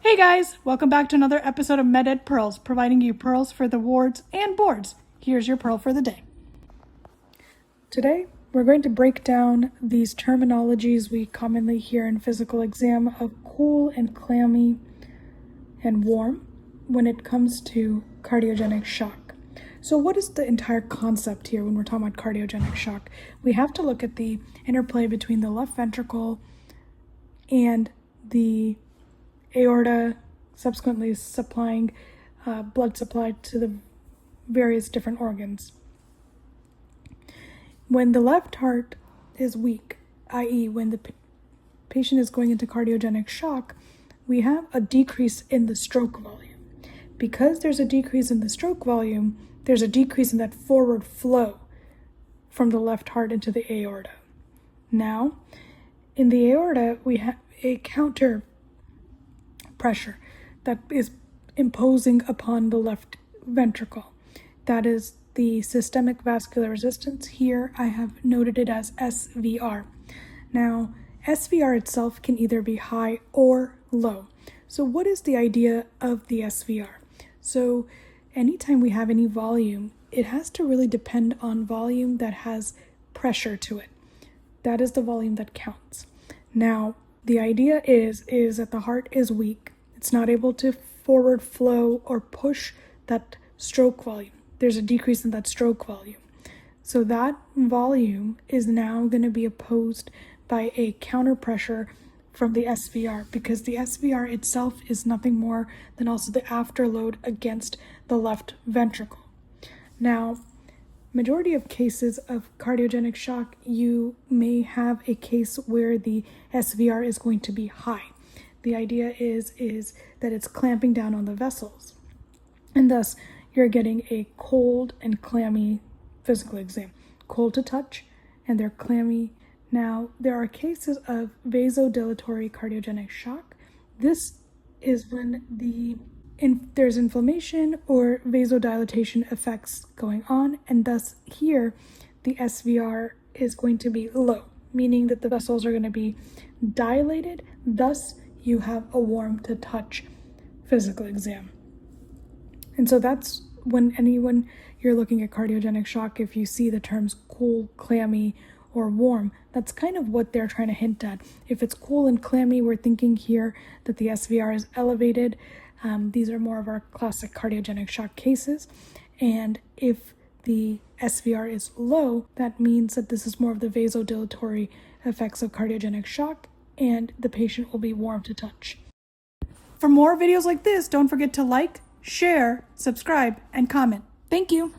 Hey guys, welcome back to another episode of meded.pearls, providing you pearls for the wards and boards. Here's your pearl for the day. Today, we're going to break down these terminologies we commonly hear in physical exam of cool and clammy and warm when it comes to cardiogenic shock. So what is the entire concept here when we're talking about cardiogenic shock? We have to look at the interplay between the left ventricle and the aorta, subsequently supplying blood supply to the various different organs. When the left heart is weak, i.e. when the patient is going into cardiogenic shock, we have a decrease in the stroke volume. Because there's a decrease in the stroke volume, there's a decrease in that forward flow from the left heart into the aorta. Now, in the aorta, we have a counter pressure that is imposing upon the left ventricle. That is the systemic vascular resistance. Here I have noted it as SVR. Now, SVR itself can either be high or low. So what is the idea of the SVR? So anytime we have any volume, it has to really depend on volume that has pressure to it. That is the volume that counts. Now, the idea is that the heart is weak. It's not able to forward flow or push that stroke volume. There's a decrease in that stroke volume. So that volume is now going to be opposed by a counter pressure from the SVR, because the SVR itself is nothing more than also the afterload against the left ventricle. Now, majority of cases of cardiogenic shock, you may have a case where the SVR is going to be high. The idea is that it's clamping down on the vessels, and thus you're getting a cold and clammy physical exam. Cold to touch, and they're clammy. Now, there are cases of vasodilatory cardiogenic shock. This is when there's inflammation or vasodilatation effects going on, and thus here the SVR is going to be low, meaning that the vessels are going to be dilated. Thus, you have a warm to touch physical exam. And so that's when you're looking at cardiogenic shock, if you see the terms cool, clammy, or warm, that's kind of what they're trying to hint at. If it's cool and clammy, we're thinking here that the SVR is elevated. These are more of our classic cardiogenic shock cases. And if the SVR is low, that means that this is more of the vasodilatory effects of cardiogenic shock, and the patient will be warm to touch. For more videos like this, don't forget to like, share, subscribe, and comment. Thank you.